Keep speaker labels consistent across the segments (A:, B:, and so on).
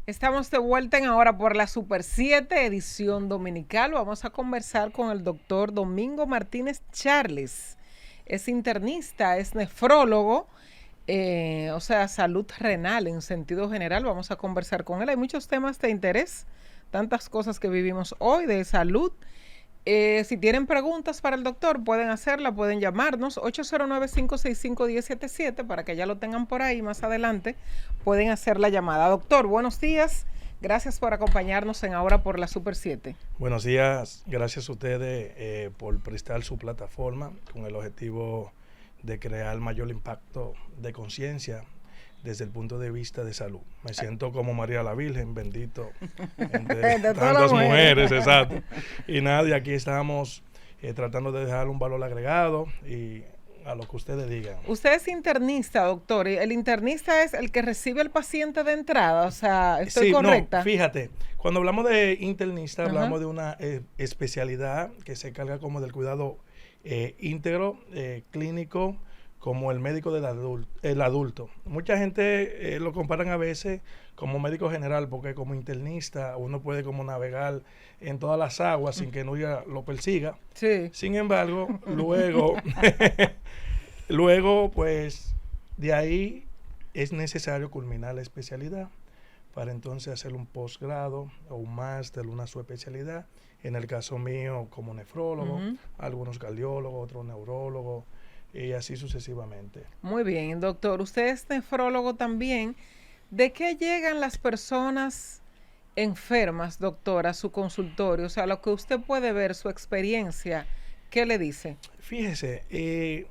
A: Estamos de vuelta en Ahora por la Super 7, edición dominical. Vamos a conversar con el doctor Domingo Martínez Charles. Es internista, es nefrólogo, o sea, salud renal en sentido general. Vamos a conversar con él. Hay muchos temas de interés, tantas cosas que vivimos hoy de salud. Si tienen preguntas para el doctor, pueden hacerla, pueden llamarnos 809-565-1077 para que ya lo tengan por ahí más adelante. Pueden hacer la llamada. Doctor, buenos días. Gracias por acompañarnos en Ahora por la Super 7.
B: Buenos días. Gracias a ustedes por prestar su plataforma con el objetivo de crear mayor impacto de conciencia desde el punto de vista de salud. Me siento como María la Virgen, bendito, entre tantas mujeres, exacto. Y nada, y aquí estamos tratando de dejar un valor agregado y a lo que ustedes digan.
A: Usted es internista, doctor. El internista es el que recibe al paciente de entrada, o sea, ¿estoy correcta?
B: No, fíjate, cuando hablamos de internista, hablamos de una especialidad que se encarga como del cuidado íntegro, clínico, como el médico del adulto. Mucha gente lo comparan a veces como médico general, porque como internista uno puede como navegar en todas las aguas sin que nadie lo persiga.
A: Sí.
B: Sin embargo, luego, pues, de ahí es necesario culminar la especialidad para entonces hacer un posgrado o un máster, una subespecialidad. En el caso mío, como nefrólogo, algunos cardiólogos, otros neurólogos, y así sucesivamente.
A: Muy bien, doctor. Usted es nefrólogo también. ¿De qué llegan las personas enfermas, doctor, a su consultorio? O sea, lo que usted puede ver, su experiencia, ¿qué le dice?
B: Fíjese,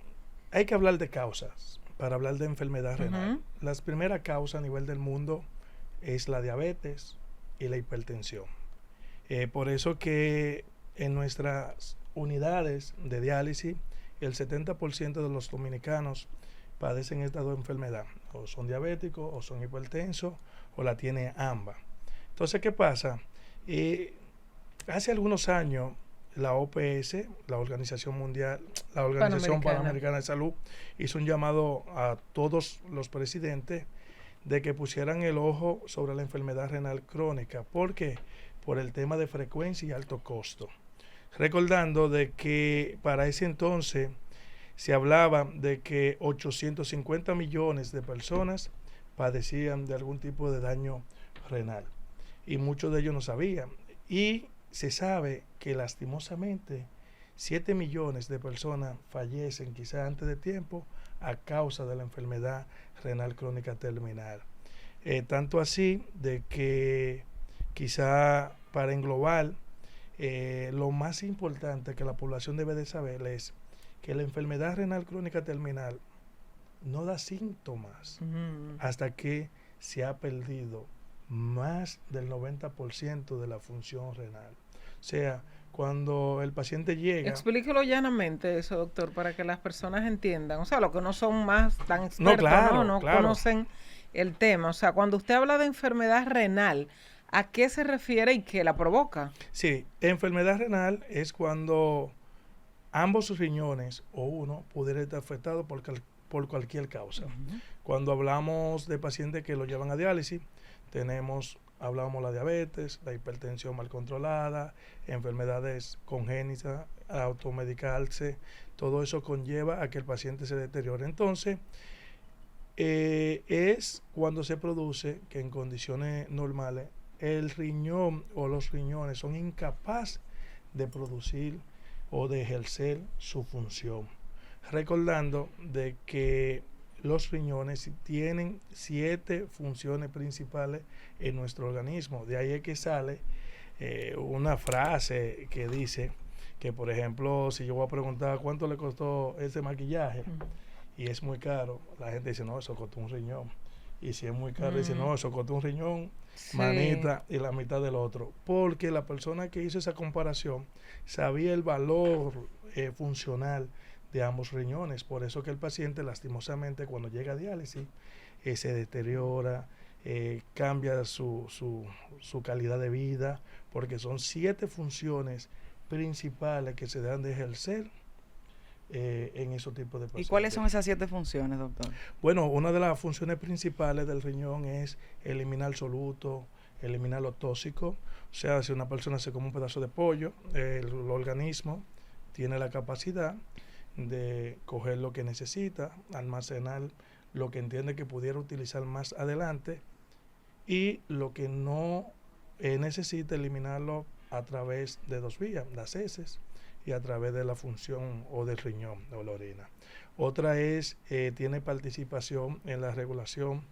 B: hay que hablar de causas para hablar de enfermedad renal. Las primeras causas a nivel del mundo es la diabetes y la hipertensión. Por eso que en nuestras unidades de diálisis, el 70% de los dominicanos padecen esta dos enfermedades, o son diabéticos, o son hipertensos, o la tienen ambas. Entonces, ¿qué pasa? Hace algunos años, la OPS, la Organización Panamericana de Salud, hizo un llamado a todos los presidentes de que pusieran el ojo sobre la enfermedad renal crónica. ¿Por qué? Por el tema de frecuencia y alto costo. Recordando de que para ese entonces se hablaba de que 850 millones de personas padecían de algún tipo de daño renal y muchos de ellos no sabían. Y se sabe que lastimosamente 7 millones de personas fallecen quizás antes de tiempo a causa de la enfermedad renal crónica terminal. Tanto así de que quizá para englobar, lo más importante que la población debe de saber es que la enfermedad renal crónica terminal no da síntomas hasta que se ha perdido más del 90% de la función renal. O sea, cuando el paciente llega...
A: Explíquelo llanamente eso, doctor, para que las personas entiendan. O sea, los que no son más tan expertos, no conocen el tema. O sea, cuando usted habla de enfermedad renal, ¿a qué se refiere y qué la provoca?
B: Sí, enfermedad renal es cuando ambos riñones o uno pudiera estar afectado por cualquier causa. Cuando hablamos de pacientes que lo llevan a diálisis, hablamos la diabetes, la hipertensión mal controlada, enfermedades congénitas, automedicarse, todo eso conlleva a que el paciente se deteriore. Entonces, es cuando se produce que en condiciones normales el riñón o los riñones son incapaces de producir o de ejercer su función. Recordando de que los riñones tienen 7 funciones principales en nuestro organismo. De ahí es que sale una frase que dice que, por ejemplo, si yo voy a preguntar cuánto le costó ese maquillaje y es muy caro, la gente dice, no, eso costó un riñón. Y si es muy caro, dice, no, eso costó un riñón, manita y la mitad del otro. Porque la persona que hizo esa comparación sabía el valor funcional de ambos riñones. Por eso que el paciente, lastimosamente, cuando llega a diálisis, se deteriora, cambia su calidad de vida, porque son 7 funciones principales que se deben de ejercer en esos tipos de pacientes.
C: ¿Y cuáles son esas 7 funciones, doctor?
B: Bueno, una de las funciones principales del riñón es eliminar soluto, eliminar lo tóxico. O sea, si una persona se come un pedazo de pollo, el organismo tiene la capacidad de coger lo que necesita, almacenar lo que entiende que pudiera utilizar más adelante y lo que no necesita, eliminarlo a través de dos vías, las heces y a través de la función o del riñón o la orina. Otra es, tiene participación en la regulación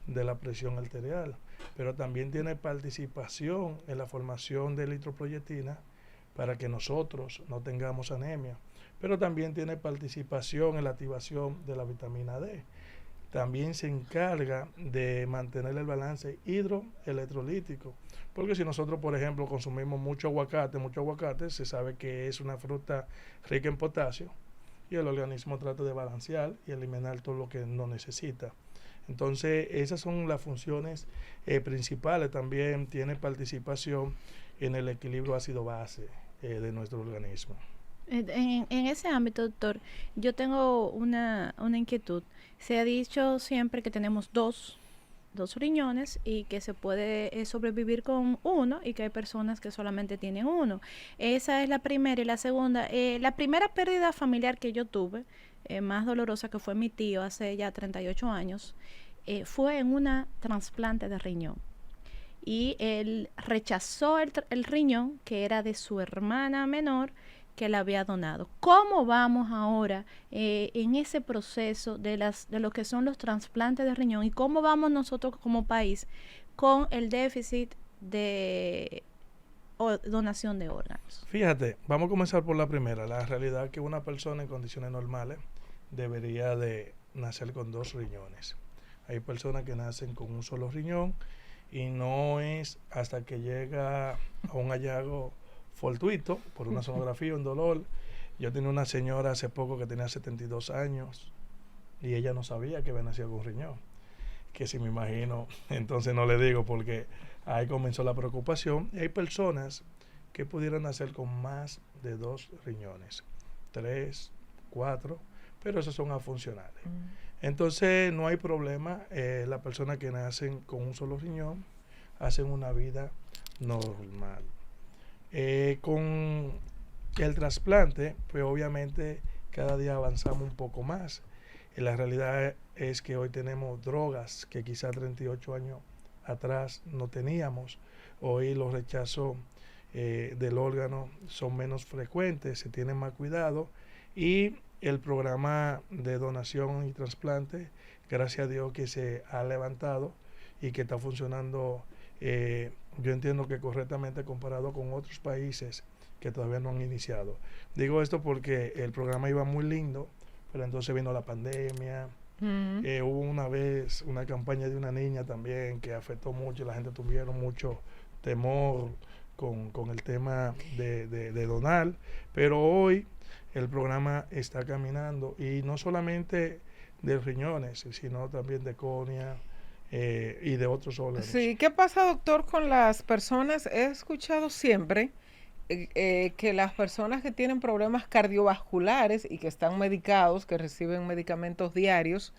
B: de la presión arterial, pero también tiene participación en la formación de eritropoyetina para que nosotros no tengamos anemia, pero también tiene participación en la activación de la vitamina D. También se encarga de mantener el balance hidroelectrolítico, porque si nosotros, por ejemplo, consumimos mucho aguacate, se sabe que es una fruta rica en potasio y el organismo trata de balancear y eliminar todo lo que no necesita. Entonces, esas son las funciones principales. También tiene participación en el equilibrio ácido-base de nuestro organismo.
C: En ese ámbito, doctor, yo tengo una inquietud. Se ha dicho siempre que tenemos dos riñones y que se puede sobrevivir con uno y que hay personas que solamente tienen uno. Esa es la primera. Y la segunda, la primera pérdida familiar que yo tuve, más dolorosa, que fue mi tío hace ya 38 años, fue en una trasplante de riñón. Y él rechazó el riñón que era de su hermana menor, que la había donado. ¿Cómo vamos ahora en ese proceso de lo que son los trasplantes de riñón y cómo vamos nosotros como país con el déficit de donación de órganos?
B: Fíjate, vamos a comenzar por la primera. La realidad es que una persona en condiciones normales debería de nacer con dos riñones. Hay personas que nacen con un solo riñón y no es hasta que llega a un hallazgo fortuito, por una sonografía, un dolor. Yo tenía una señora hace poco que tenía 72 años y ella no sabía que había nacido con un riñón. Que si me imagino, entonces no le digo porque ahí comenzó la preocupación. Y hay personas que pudieran nacer con más de dos riñones, 3, 4, pero esos son afuncionales. Entonces no hay problema. Las personas que nacen con un solo riñón hacen una vida normal. Con el trasplante, pues obviamente cada día avanzamos un poco más. La realidad es que hoy tenemos drogas que quizá 38 años atrás no teníamos. Hoy los rechazos del órgano son menos frecuentes, se tiene más cuidado y el programa de donación y trasplante, gracias a Dios que se ha levantado y que está funcionando. Yo entiendo que correctamente comparado con otros países que todavía no han iniciado. Digo esto porque el programa iba muy lindo, pero entonces vino la pandemia. Hubo una vez una campaña de una niña también que afectó mucho, la gente tuvieron mucho temor con el tema de donar, pero hoy el programa está caminando y no solamente de riñones, sino también de córnea, y de otros órganos.
A: Sí, ¿qué pasa, doctor, con las personas? He escuchado siempre que las personas que tienen problemas cardiovasculares y que están medicados, que reciben medicamentos diarios,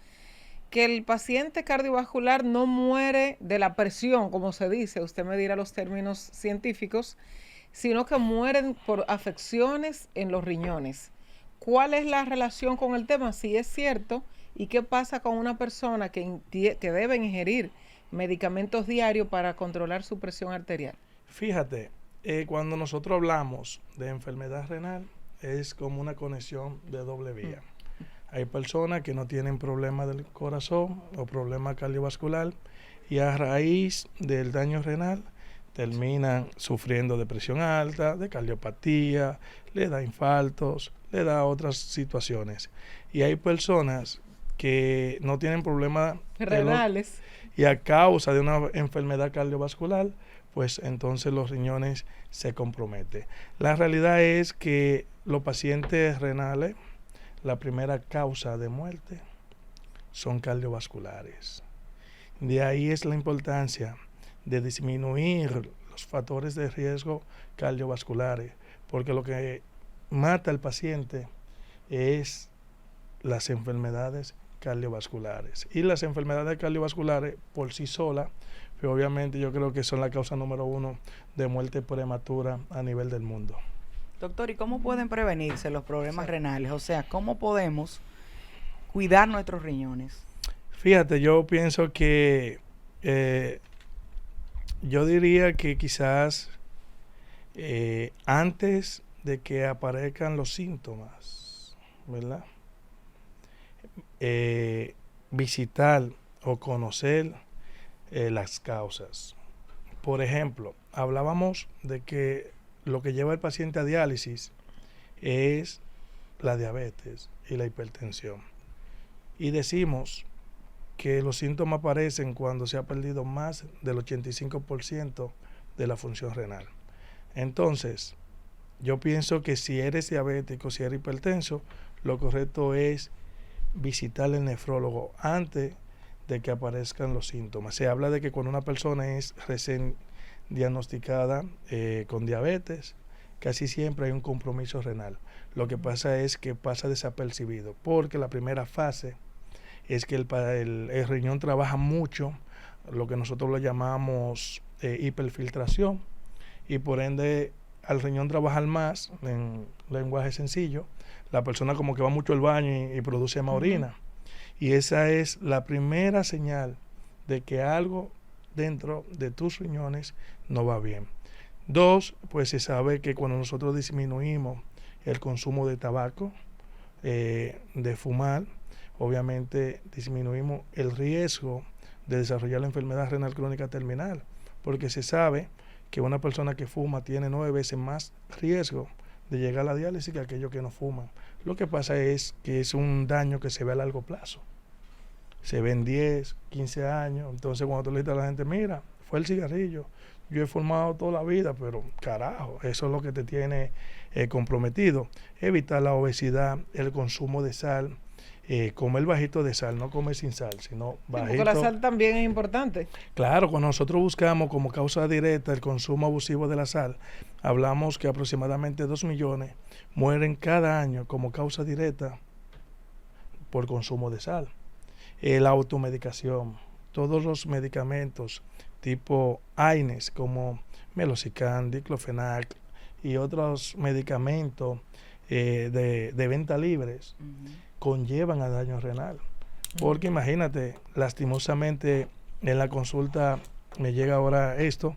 A: que el paciente cardiovascular no muere de la presión, como se dice, usted me dirá los términos científicos, sino que mueren por afecciones en los riñones. ¿Cuál es la relación con el tema? Si es cierto. ¿Y qué pasa con una persona que debe ingerir medicamentos diarios para controlar su presión arterial?
B: Fíjate, cuando nosotros hablamos de enfermedad renal, es como una conexión de doble vía. Hay personas que no tienen problemas del corazón o problema cardiovascular y a raíz del daño renal terminan sufriendo de presión alta, de cardiopatía, le da infartos, le da otras situaciones. Y hay personas que no tienen problemas
A: renales
B: y a causa de una enfermedad cardiovascular, pues entonces los riñones se comprometen. La realidad es que los pacientes renales, la primera causa de muerte son cardiovasculares. De ahí es la importancia de disminuir los factores de riesgo cardiovasculares, porque lo que mata al paciente es las enfermedades cardiovasculares. Y las enfermedades cardiovasculares por sí solas, pues obviamente yo creo que son la causa número 1 de muerte prematura a nivel del mundo.
D: Doctor, ¿y cómo pueden prevenirse los problemas renales? O sea, ¿cómo podemos cuidar nuestros riñones?
B: Fíjate, yo pienso que yo diría que quizás antes de que aparezcan los síntomas, ¿verdad? Visitar o conocer las causas. Por ejemplo, hablábamos de que lo que lleva al paciente a diálisis es la diabetes y la hipertensión. Y decimos que los síntomas aparecen cuando se ha perdido más del 85% de la función renal. Entonces, yo pienso que si eres diabético, si eres hipertenso, lo correcto es visitar al nefrólogo antes de que aparezcan los síntomas. Se habla de que cuando una persona es recién diagnosticada con diabetes, casi siempre hay un compromiso renal. Lo que pasa es que pasa desapercibido, porque la primera fase es que el riñón trabaja mucho, lo que nosotros lo llamamos hiperfiltración, y por ende al riñón trabajar más, en lenguaje sencillo, la persona como que va mucho al baño y produce más orina. Y esa es la primera señal de que algo dentro de tus riñones no va bien. 2, pues se sabe que cuando nosotros disminuimos el consumo de tabaco, de fumar, obviamente disminuimos el riesgo de desarrollar la enfermedad renal crónica terminal, porque se sabe que una persona que fuma tiene 9 veces más riesgo de llegar a la diálisis que aquellos que no fuman. Lo que pasa es que es un daño que se ve a largo plazo. Se ve en 10, 15 años. Entonces cuando tú le dices a la gente, mira, fue el cigarrillo, yo he fumado toda la vida, pero carajo, eso es lo que te tiene comprometido. Evitar la obesidad, el consumo de sal, comer bajito de sal, no comer sin sal, sino bajito.
A: Porque la sal también es importante.
B: Claro, cuando nosotros buscamos como causa directa el consumo abusivo de la sal, hablamos que aproximadamente 2 millones mueren cada año como causa directa por consumo de sal. La automedicación, todos los medicamentos tipo AINES como Meloxicam, Diclofenac y otros medicamentos de venta libres conllevan a daño renal. Porque imagínate, lastimosamente en la consulta me llega ahora esto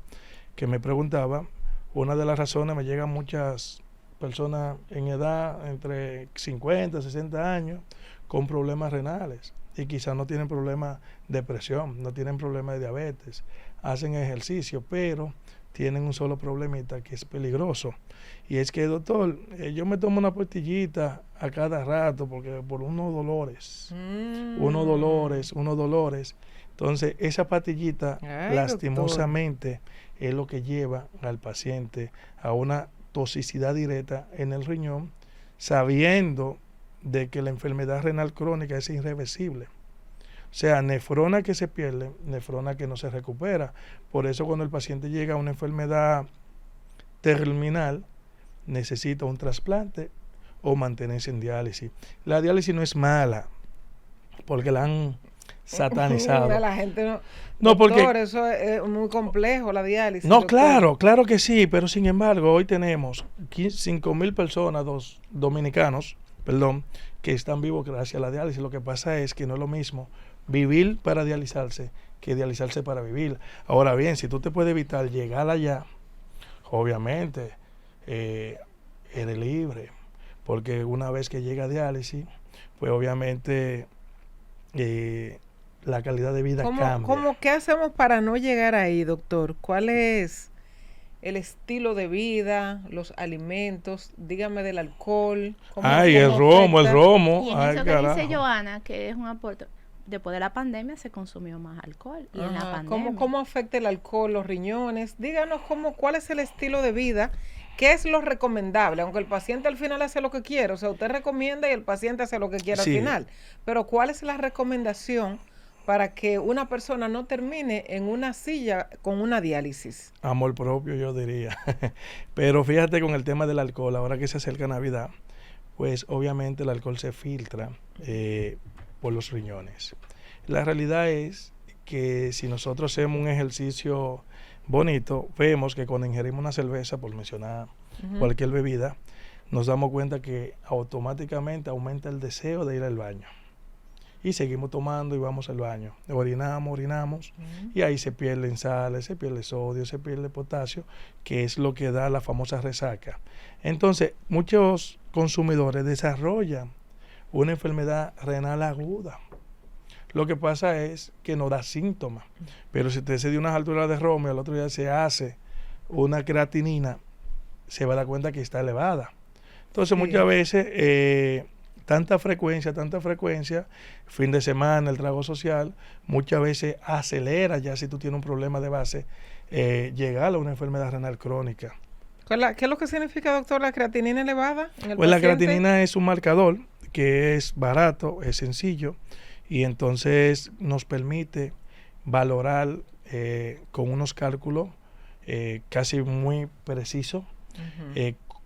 B: que me preguntaba, una de las razones, me llegan muchas personas en edad entre 50 y 60 años con problemas renales y quizás no tienen problemas de presión, no tienen problemas de diabetes, hacen ejercicio, pero tienen un solo problemita que es peligroso. Y es que, doctor, yo me tomo una pastillita a cada rato porque por unos dolores. Entonces, esa pastillita, lastimosamente, es lo que lleva al paciente a una toxicidad directa en el riñón, sabiendo de que la enfermedad renal crónica es irreversible. O sea, nefrona que se pierde, nefrona que no se recupera. Por eso cuando el paciente llega a una enfermedad terminal, necesita un trasplante o mantenerse en diálisis. La diálisis no es mala, porque la han satanizado.
A: La gente no,
B: no,
A: doctor,
B: porque
A: eso es muy complejo, la diálisis.
B: No,
A: doctor.
B: claro que sí, pero sin embargo, hoy tenemos 5,000 personas, dominicanos, que están vivos gracias a la diálisis. Lo que pasa es que no es lo mismo vivir para dializarse que dializarse para vivir. Ahora bien, si tú te puedes evitar llegar allá, obviamente eres libre, porque una vez que llega a diálisis, pues obviamente la calidad de vida cambia.
A: ¿Qué hacemos para no llegar ahí, doctor? ¿Cuál es el estilo de vida, los alimentos? Dígame del alcohol.
B: El romo.
C: Y en eso que dice Joana, que es un aporte, después de la pandemia se consumió más alcohol. Y en la pandemia,
A: ¿Cómo afecta el alcohol los riñones? Díganos cuál es el estilo de vida, qué es lo recomendable, aunque el paciente al final hace lo que quiere. O sea, usted recomienda y el paciente hace lo que quiere al final. Pero ¿cuál es la recomendación para que una persona no termine en una silla con una diálisis?
B: Amor propio, yo diría. Pero fíjate con el tema del alcohol, ahora que se acerca Navidad, pues obviamente el alcohol se filtra por los riñones. La realidad es que si nosotros hacemos un ejercicio bonito, vemos que cuando ingerimos una cerveza, por mencionar cualquier bebida, nos damos cuenta que automáticamente aumenta el deseo de ir al baño. Y seguimos tomando y vamos al baño. Orinamos, y ahí se pierden sales, se pierde sodio, se pierde potasio, que es lo que da la famosa resaca. Entonces, muchos consumidores desarrollan una enfermedad renal aguda. Lo que pasa es que no da síntomas. Pero si usted se dio unas alturas de Romeo, al otro día se hace una creatinina, se va a dar cuenta que está elevada. Entonces, muchas veces, tanta frecuencia, fin de semana, el trago social, muchas veces acelera ya si tú tienes un problema de base, llegar a una enfermedad renal crónica.
A: ¿Qué es lo que significa, doctor, la creatinina elevada en el
B: Pues la
A: paciente?
B: creatinina es un marcador que es barato, es sencillo, y entonces nos permite valorar con unos cálculos casi muy precisos,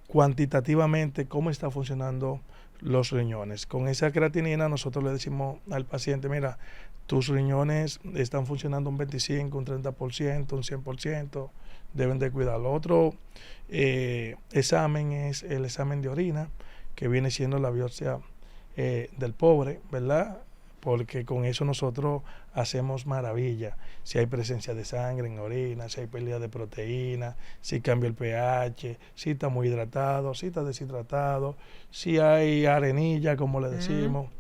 B: cuantitativamente cómo está funcionando los riñones. Con esa creatinina nosotros le decimos al paciente, mira, tus riñones están funcionando un 25, un 30%, un 100%, deben de cuidarlo. Otro examen es el examen de orina, que viene siendo la biopsia del pobre, ¿verdad? Porque con eso nosotros hacemos maravilla. Si hay presencia de sangre en la orina, si hay pérdida de proteína, si cambia el pH, si está muy hidratado, si está deshidratado, si hay arenilla, como le decimos,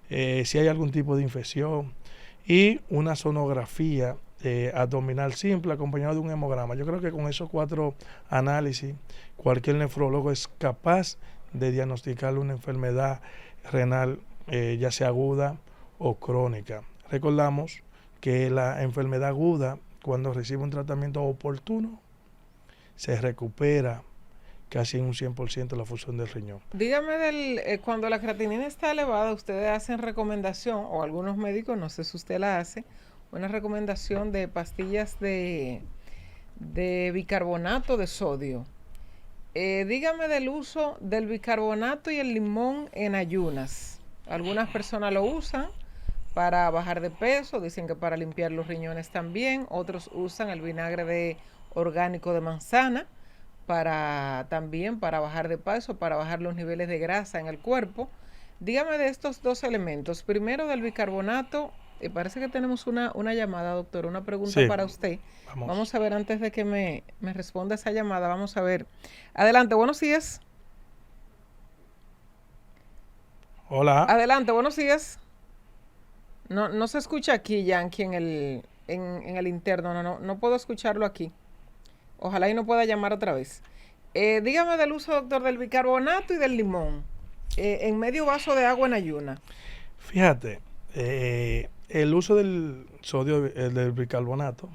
B: si hay algún tipo de infección, y una sonografía abdominal simple acompañada de un hemograma. Yo creo que con esos 4 análisis cualquier nefrólogo es capaz de diagnosticar una enfermedad renal, ya sea aguda o crónica. Recordamos que la enfermedad aguda, cuando recibe un tratamiento oportuno, se recupera casi en un 100% la función del riñón.
A: Dígame, cuando la creatinina está elevada, ustedes hacen recomendación, o algunos médicos, no sé si usted la hace, una recomendación de pastillas de bicarbonato de sodio. Dígame del uso del bicarbonato y el limón en ayunas. Algunas personas lo usan para bajar de peso, dicen que para limpiar los riñones también. Otros usan el vinagre orgánico de manzana también para bajar de peso, para bajar los niveles de grasa en el cuerpo. Dígame de estos 2 elementos. Primero del bicarbonato. Parece que tenemos una llamada, doctor, una pregunta para usted. Vamos a ver, antes de que me responda esa llamada, vamos a ver. Adelante, buenos días.
B: Hola.
A: Adelante, buenos días. No se escucha aquí, Yankee, en el interno. No puedo escucharlo aquí. Ojalá y no pueda llamar otra vez. Dígame del uso, doctor, del bicarbonato y del limón en medio vaso de agua en ayuna.
B: Fíjate, el uso del sodio, del bicarbonato,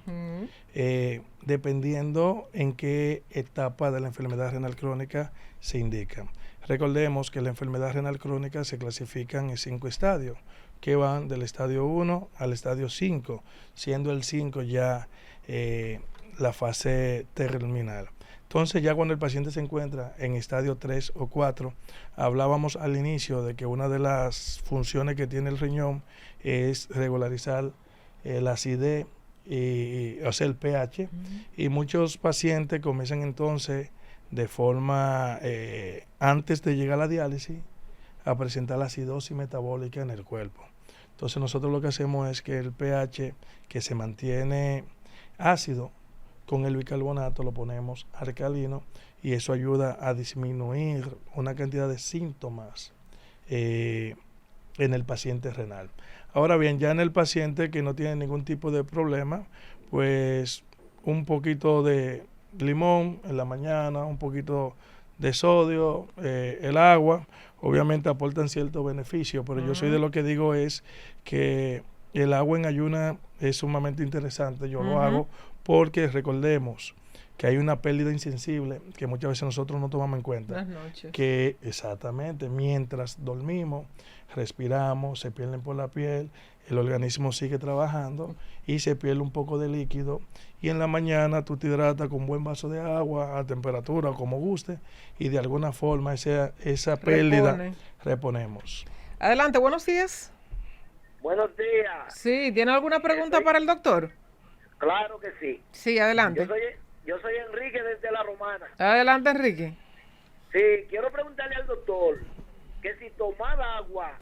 B: dependiendo en qué etapa de la enfermedad renal crónica se indica. Recordemos que la enfermedad renal crónica se clasifican en 5 estadios, que van del estadio 1 al estadio 5, siendo el 5 ya la fase terminal. Entonces, ya cuando el paciente se encuentra en estadio 3 o 4, hablábamos al inicio de que una de las funciones que tiene el riñón es regularizar la acidez, o sea, el pH, y muchos pacientes comienzan entonces de forma, antes de llegar a la diálisis, a presentar la acidosis metabólica en el cuerpo. Entonces, nosotros lo que hacemos es que el pH que se mantiene ácido, con el bicarbonato lo ponemos alcalino, y eso ayuda a disminuir una cantidad de síntomas en el paciente renal. Ahora bien, ya en el paciente que no tiene ningún tipo de problema, pues un poquito de limón en la mañana, un poquito de sodio, el agua, obviamente aportan cierto beneficio, pero yo soy de lo que digo es que el agua en ayuna es sumamente interesante. Yo lo hago porque recordemos que hay una pérdida insensible que muchas veces nosotros no tomamos en cuenta.
A: Las noches.
B: Que exactamente, mientras dormimos, respiramos, se pierden por la piel, el organismo sigue trabajando y se pierde un poco de líquido, y en la mañana tú te hidratas con un buen vaso de agua a temperatura, como guste, y de alguna forma esa pérdida reponemos.
A: Adelante, buenos días.
E: Buenos días.
A: Sí, ¿tiene alguna pregunta para el doctor?
E: Claro que sí.
A: Sí, adelante.
E: Yo soy Enrique desde La Romana.
A: Adelante, Enrique.
E: Sí, quiero preguntarle al doctor que si tomar agua,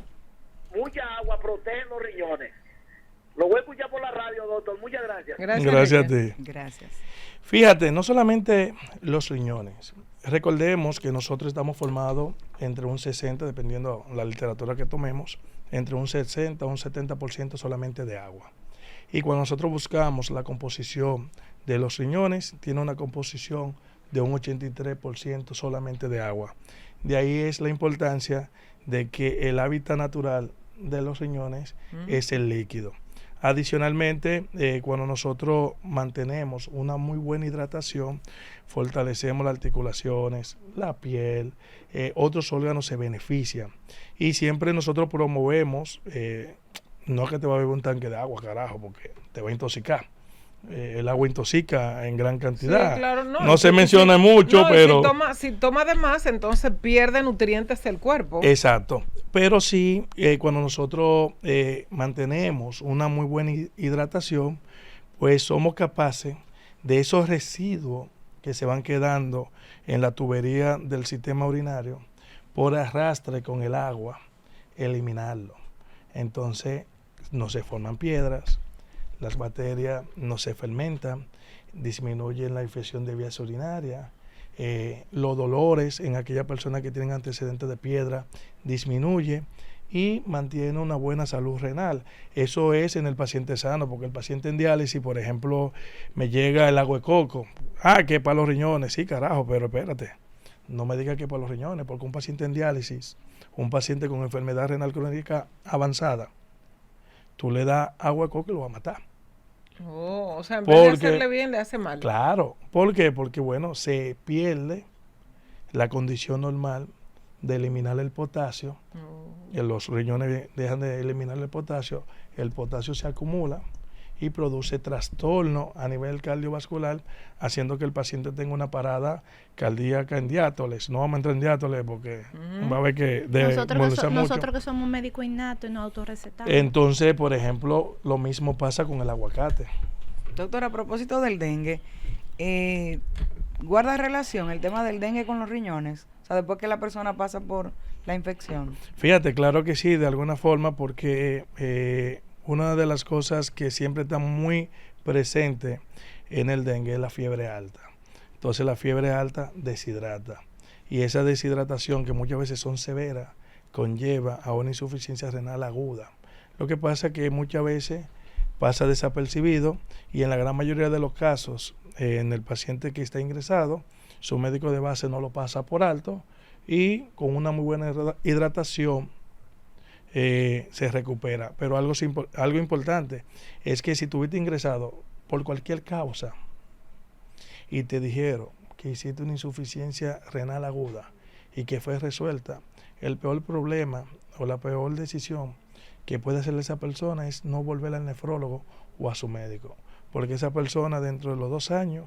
E: mucha agua, protege los riñones. Lo voy a escuchar por la radio, doctor. Muchas gracias.
B: Gracias a
A: Enrique.
B: ti.
D: Gracias.
B: Fíjate, no solamente los riñones. Recordemos que nosotros estamos formados entre un 60, dependiendo la literatura que tomemos, entre un 60 a un 70% solamente de agua. Y cuando nosotros buscamos la composición de los riñones, tiene una composición de un 83% solamente de agua. De ahí es la importancia de que el hábitat natural de los riñones es el líquido. Adicionalmente, cuando nosotros mantenemos una muy buena hidratación, fortalecemos las articulaciones, la piel, otros órganos se benefician. Y siempre nosotros promovemos, no que te va a beber un tanque de agua, carajo, porque te va a intoxicar. El agua intoxica en gran cantidad.
A: Sí, claro,
B: no se menciona mucho,
A: no,
B: pero...
A: Si toma de más, entonces pierde nutrientes del cuerpo.
B: Exacto. Pero sí, cuando nosotros mantenemos una muy buena hidratación, pues somos capaces de esos residuos que se van quedando en la tubería del sistema urinario, por arrastre con el agua, eliminarlo. Entonces, no se forman piedras, las bacterias no se fermentan, disminuyen la infección de vías urinarias, los dolores en aquellas personas que tienen antecedentes de piedra disminuye y mantiene una buena salud renal. Eso es en el paciente sano, porque el paciente en diálisis, por ejemplo, me llega el agua de coco. Que para los riñones, sí, carajo, pero espérate, no me diga que para los riñones, porque un paciente en diálisis, un paciente con enfermedad renal crónica avanzada, tú le das agua de coco y lo va a matar.
A: O sea, en vez de hacerle bien, le hace mal.
B: Claro. ¿Por qué? Porque, bueno, se pierde la condición normal de eliminar el potasio. Los riñones dejan de eliminar el potasio se acumula y produce trastorno a nivel cardiovascular, haciendo que el paciente tenga una parada cardíaca en diátoles. No vamos a entrar en diátoles porque va a haber que
C: nosotros que somos médicos innatos y no autorrecetados.
B: Entonces, por ejemplo, lo mismo pasa con el aguacate.
D: Doctor, a propósito del dengue, ¿guarda relación el tema del dengue con los riñones? O sea, después que la persona pasa por la infección.
B: Fíjate, claro que sí, de alguna forma, porque una de las cosas que siempre está muy presente en el dengue es la fiebre alta. Entonces la fiebre alta deshidrata. Y esa deshidratación, que muchas veces son severas, conlleva a una insuficiencia renal aguda. Lo que pasa es que muchas veces pasa desapercibido y en la gran mayoría de los casos, en el paciente que está ingresado, su médico de base no lo pasa por alto y con una muy buena hidratación se recupera. Pero algo importante es que si tuviste ingresado por cualquier causa y te dijeron que hiciste una insuficiencia renal aguda y que fue resuelta, el peor problema o la peor decisión que puede hacer esa persona es no volver al nefrólogo o a su médico, porque esa persona dentro de los 2 años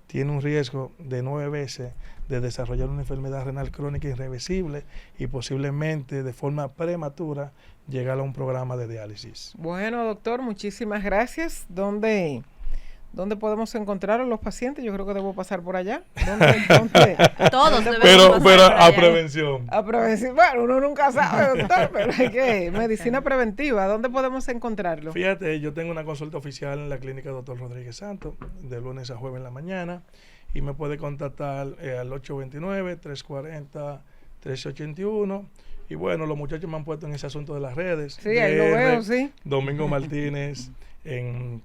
B: tiene un riesgo de 9 veces de desarrollar una enfermedad renal crónica irreversible y posiblemente de forma prematura llegar a un programa de diálisis.
A: Bueno, doctor, muchísimas gracias. ¿Dónde podemos encontrar a los pacientes? Yo creo que debo pasar por allá.
C: Todos debemos
B: pero
C: pasar por allá.
B: a prevención.
A: A prevención. Bueno, uno nunca sabe, doctor, pero hay que medicina preventiva. ¿Dónde podemos encontrarlo?
B: Fíjate, yo tengo una consulta oficial en la clínica Dr. Rodríguez Santos, de lunes a jueves en la mañana, y me puede contactar al 829-340-1381. Y bueno, los muchachos me han puesto en ese asunto de las redes.
A: Sí, ahí lo veo, sí.
B: Domingo Martínez en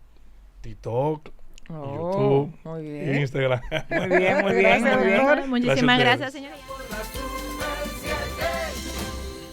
B: TikTok, YouTube,
A: muy bien.
B: Instagram.
D: Muy bien, muy bien,
A: Gracias,
D: muy bien.
A: doctor.
C: Muchísimas
B: Gracias a
C: gracias, señora.